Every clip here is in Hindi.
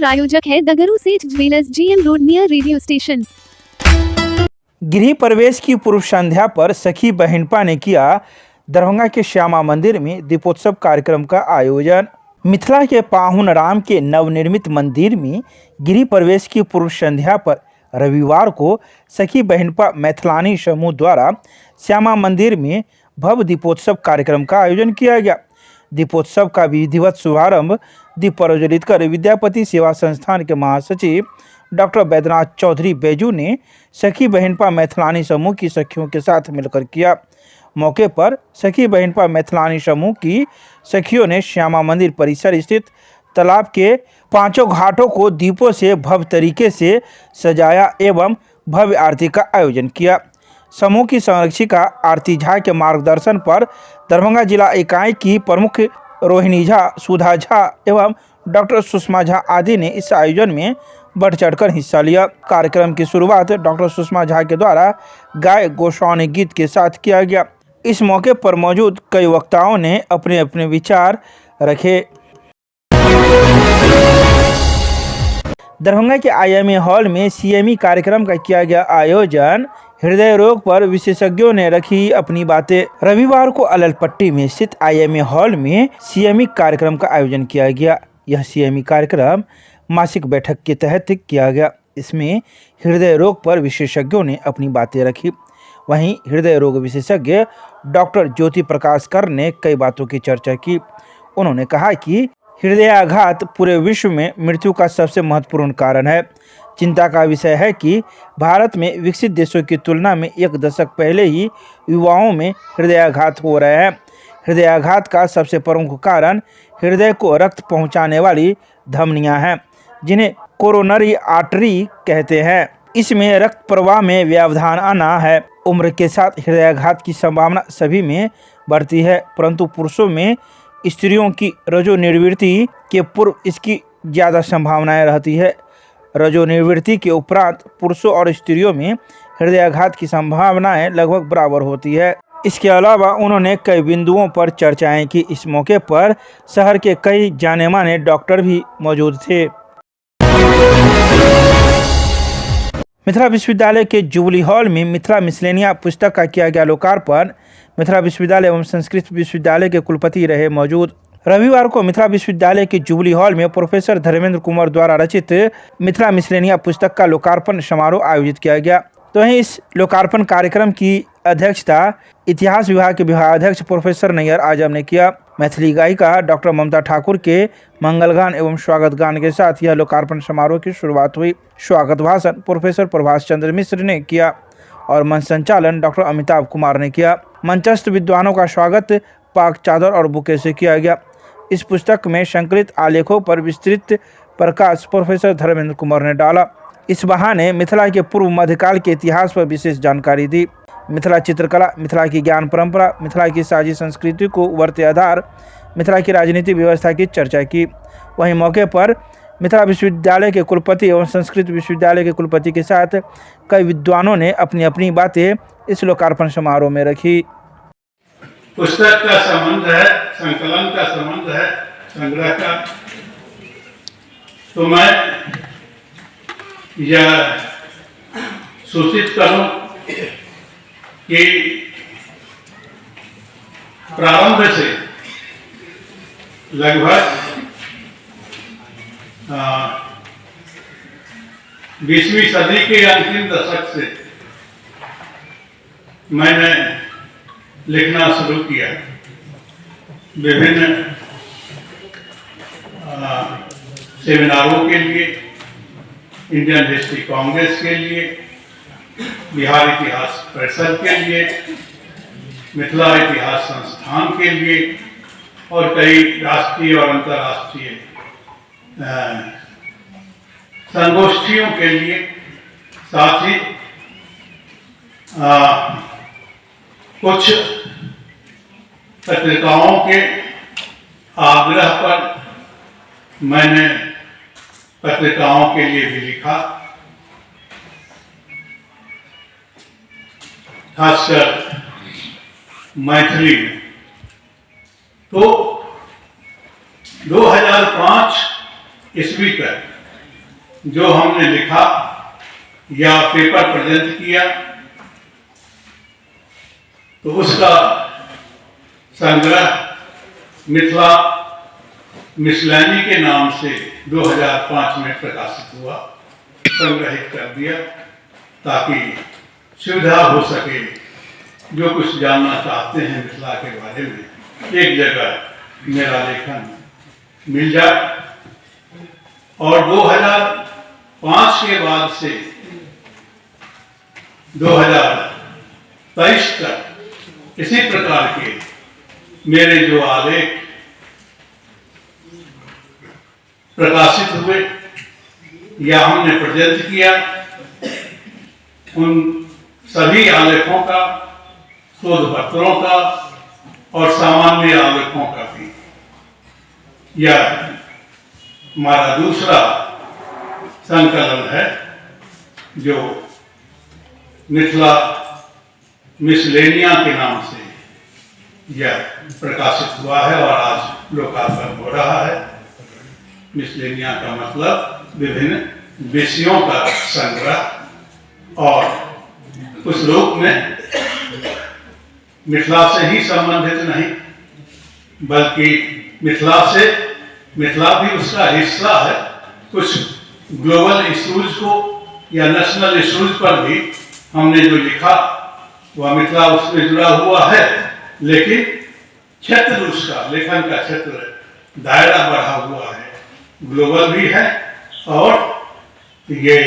प्रायोजक है दगरू सेठ jewellers, GM road, near radio station. गृह प्रवेश की पूर्व संध्या पर सखी बहनपा ने किया दरभंगा के श्यामा मंदिर में दीपोत्सव कार्यक्रम का आयोजन। मिथिला के पाहुन राम के नवनिर्मित मंदिर में गृह प्रवेश की पूर्व संध्या पर रविवार को सखी बहनपा मैथिलानी समूह द्वारा श्यामा मंदिर में भव्य दीपोत्सव कार्यक्रम का आयोजन किया गया। दीपोत्सव का विधिवत शुभारंभ दीप प्रज्वलित कर विद्यापति सेवा संस्थान के महासचिव डॉक्टर बैद्यनाथ चौधरी बैजू ने सखी बहनपा मैथिलानी समूह की सखियों के साथ मिलकर किया। मौके पर सखी बहनपा मैथिलानी समूह की सखियों ने श्यामा मंदिर परिसर स्थित तालाब के पांचों घाटों को दीपों से भव्य तरीके से सजाया एवं भव्य आरती का आयोजन किया। समूह की संरक्षिका आरती झा के मार्गदर्शन पर दरभंगा जिला इकाई की प्रमुख रोहिणी झा, सुधा झा एवं डॉक्टर सुषमा झा आदि ने इस आयोजन में बढ़ चढ़कर हिस्सा लिया। कार्यक्रम की शुरुआत डॉक्टर सुषमा झा के द्वारा गाय गोस्वामी गीत के साथ किया गया। इस मौके पर मौजूद कई वक्ताओं ने अपने अपने विचार रखे। दरभंगा के IMA हॉल में CME कार्यक्रम का किया गया आयोजन। हृदय रोग पर विशेषज्ञों ने रखी अपनी बातें। रविवार को अललपट्टी में स्थित IMA हॉल में CME कार्यक्रम का आयोजन किया गया। यह CME कार्यक्रम मासिक बैठक के तहत किया गया। इसमें हृदय रोग पर विशेषज्ञों ने अपनी बातें रखी। वहीं हृदय रोग विशेषज्ञ डॉक्टर ज्योति प्रकाश कर ने कई बातों की चर्चा की। उन्होंने कहा कि हृदयाघात पूरे विश्व में मृत्यु का सबसे महत्वपूर्ण कारण है। चिंता का विषय है कि भारत में विकसित देशों की तुलना में एक दशक पहले ही युवाओं में हृदयाघात हो रहे हैं। हृदयाघात का सबसे प्रमुख कारण हृदय को रक्त पहुंचाने वाली धमनियां हैं, जिन्हें कोरोनरी आर्टरी कहते हैं। इसमें रक्त प्रवाह में व्यवधान आना है। उम्र के साथ हृदयाघात की संभावना सभी में बढ़ती है, परंतु पुरुषों में स्त्रियों की रजोनिवृत्ति के पूर्व इसकी ज़्यादा संभावनाएं रहती है। रजोनिवृत्ति के उपरांत पुरुषों और स्त्रियों में हृदयाघात की संभावनाएं लगभग बराबर होती है। इसके अलावा उन्होंने कई बिंदुओं पर चर्चाएं की। इस मौके पर शहर के कई जाने माने डॉक्टर भी मौजूद थे। मिथिला विश्वविद्यालय के जुबली हॉल में मिथिला मिसलेनिया पुस्तक का किया गया लोकार्पण। मिथिला विश्वविद्यालय एवं संस्कृत विश्वविद्यालय के कुलपति रहे मौजूद। रविवार को मिथिला विश्वविद्यालय के जुबली हॉल में प्रोफेसर धर्मेंद्र कुमार द्वारा रचित मिथिला मिसलेनिया पुस्तक का लोकार्पण समारोह आयोजित किया गया। तो वहीं इस लोकार्पण कार्यक्रम की अध्यक्षता इतिहास विभाग के विभागाध्यक्ष प्रोफेसर नैयर आजम ने किया। मैथिली गायिका डॉक्टर ममता ठाकुर के मंगल गान एवं स्वागत गान के साथ यह लोकार्पण समारोह की शुरुआत हुई। स्वागत भाषण प्रोफेसर प्रभाष चंद्र मिश्र ने किया और मंच संचालन डॉक्टर अमिताभ कुमार ने किया। मंचस्थ विद्वानों का स्वागत पाक चादर और बुके से किया गया। इस पुस्तक में संकलित आलेखों पर विस्तृत प्रकाश प्रोफेसर धर्मेंद्र कुमार ने डाला। इस बहाने मिथिला के पूर्व मध्यकाल के इतिहास पर विशेष जानकारी दी। मिथिला चित्रकला, मिथिला की ज्ञान परंपरा, मिथिला की साझी संस्कृति को उभरते आधार, मिथिला की राजनीतिक व्यवस्था की चर्चा की। वहीं मौके पर मिथिला विश्वविद्यालय के कुलपति एवं संस्कृत विश्वविद्यालय के कुलपति के साथ कई विद्वानों ने अपनी अपनी बातें इस लोकार्पण समारोह में रखी। पुस्तक का संबंध है, संकलन का संबंध है, संग्रह का, तो मैं यह सूचित करूं कि प्रारंभ से लगभग 20वीं सदी के अंतिम दशक से मैंने लिखना शुरू किया। विभिन्न सेमिनारों के लिए, इंडियन हिस्ट्री कांग्रेस के लिए, बिहार इतिहास परिषद के लिए, मिथिला इतिहास संस्थान के लिए और कई राष्ट्रीय और अंतर्राष्ट्रीय संगोष्ठियों के लिए। साथ ही कुछ पत्रिकाओं के आग्रह पर मैंने पत्रिकाओं के लिए भी लिखा। खासकर मैथिली में। तो 2005 ईस्वी तक जो हमने लिखा या पेपर प्रेजेंट किया तो उसका संग्रह मिथिला मिसलैनी के नाम से 2005 में प्रकाशित हुआ, संग्रहित कर दिया ताकि सुविधा हो सके जो कुछ जानना चाहते हैं मिथिला के बारे में एक जगह मेरा लेखन मिल जाए। और 2005 के बाद से 2023 तक इसी प्रकार के मेरे जो आलेख प्रकाशित हुए या हमने प्रेजेंट किया, उन सभी आलेखों का, शोध पत्रों का और सामान्य आलेखों का भी यह हमारा दूसरा संकलन है जो मिथिला मिसलेनिया के नाम से यह प्रकाशित हुआ है और आज लोकार्पण हो रहा है। मिसलेनिया का मतलब विभिन्न विषयों का संग्रह और उस रूप में मिथिला से ही संबंधित नहीं बल्कि मिथिला भी उसका हिस्सा है। कुछ ग्लोबल इश्यूज को या नेशनल इश्यूज पर भी हमने जो लिखा वह मिथिला उसमें जुड़ा हुआ है, लेकिन क्षेत्र उसका लेखन का क्षेत्र दायरा बढ़ा हुआ है, ग्लोबल भी है। और ये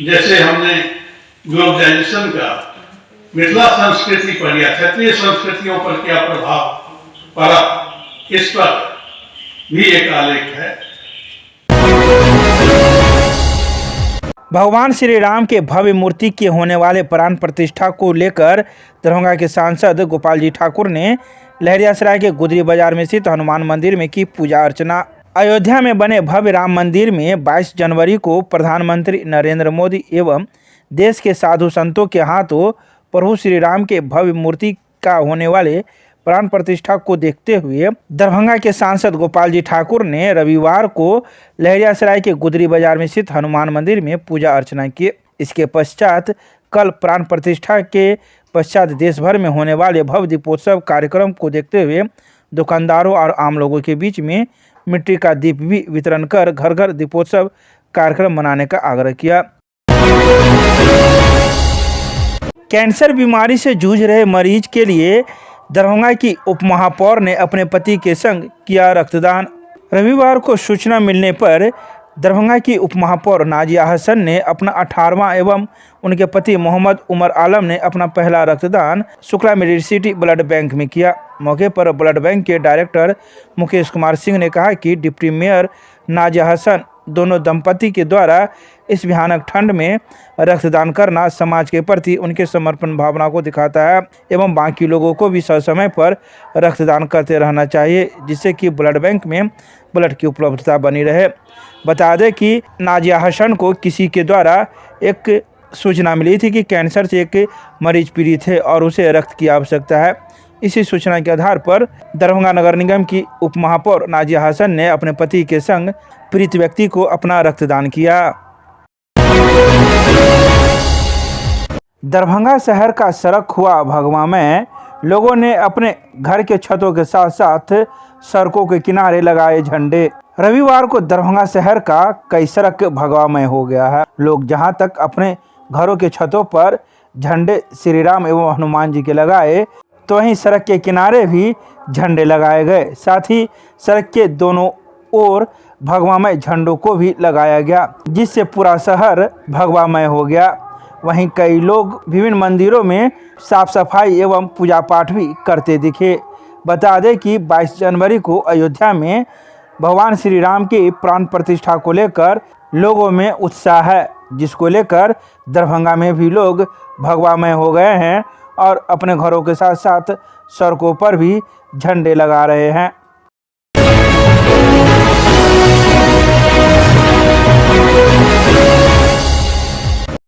जैसे हमने ग्लोबलाइजेशन का मिथिला संस्कृति पर या क्षेत्रीय संस्कृतियों पर क्या प्रभाव पड़ा, इस पर भी एक आलेख है। भगवान श्री राम के भव्य मूर्ति के होने वाले प्राण प्रतिष्ठा को लेकर दरभंगा के सांसद गोपाल जी ठाकुर ने लहरियासराय के गुदरी बाजार में स्थित हनुमान मंदिर में की पूजा अर्चना। अयोध्या में बने भव्य राम मंदिर में 22 जनवरी को प्रधानमंत्री नरेंद्र मोदी एवं देश के साधु संतों के हाथों प्रभु श्री राम के भव्य मूर्ति का होने वाले प्राण प्रतिष्ठा को देखते हुए दरभंगा के सांसद गोपाल जी ठाकुर ने रविवार को लहरियासराय के गुदरी बाजार में स्थित हनुमान मंदिर में पूजा अर्चना की। इसके पश्चात कल प्राण प्रतिष्ठा के पश्चात देश भर में होने वाले भव्य दीपोत्सव कार्यक्रम को देखते हुए दुकानदारों और आम लोगों के बीच में मिट्टी का दीप भी वितरण कर घर घर दीपोत्सव कार्यक्रम मनाने का आग्रह किया। कैंसर बीमारी से जूझ रहे मरीज के लिए दरभंगा की उपमहापौर ने अपने पति के संग किया रक्तदान। रविवार को सूचना मिलने पर दरभंगा की उपमहापौर नाजिया हसन ने अपना 18वां एवं उनके पति मोहम्मद उमर आलम ने अपना पहला रक्तदान शुक्ला मेडिसिटी ब्लड बैंक में किया। मौके पर ब्लड बैंक के डायरेक्टर मुकेश कुमार सिंह ने कहा कि डिप्टी मेयर नाजिया हसन दोनों दंपति के द्वारा इस भयानक ठंड में रक्तदान करना समाज के प्रति उनके समर्पण भावना को दिखाता है एवं बाकी लोगों को भी समय पर रक्तदान करते रहना चाहिए, जिससे कि ब्लड बैंक में ब्लड की उपलब्धता बनी रहे। बता दें कि नाजिया हसन को किसी के द्वारा एक सूचना मिली थी कि कैंसर से एक मरीज पीड़ित है और उसे रक्त की आवश्यकता है। इसी सूचना के आधार पर दरभंगा नगर निगम की उपमहापौर नाजिया हसन ने अपने पति के संग पीड़ित व्यक्ति को अपना रक्तदान किया। दरभंगा शहर का सड़क हुआ भगवामय। लोगों ने अपने घर के छतों के साथ साथ सड़कों के किनारे लगाए झंडे। रविवार को दरभंगा शहर का कई सड़क भगवामय हो गया है। लोग जहां तक अपने घरों के छतों पर झंडे श्री राम एवं हनुमान जी के लगाए, तो वहीं सड़क के किनारे भी झंडे लगाए गए। साथ ही सड़क के दोनों ओर भगवामय झंडों को भी लगाया गया, जिससे पूरा शहर भगवामय हो गया। वहीं कई लोग विभिन्न मंदिरों में साफ सफाई एवं पूजा पाठ भी करते दिखे। बता दें कि 22 जनवरी को अयोध्या में भगवान श्री राम की प्राण प्रतिष्ठा को लेकर लोगों में उत्साह है, जिसको लेकर दरभंगा में भी लोग भगवामय हो गए हैं और अपने घरों के साथ साथ सड़कों पर भी झंडे लगा रहे हैं।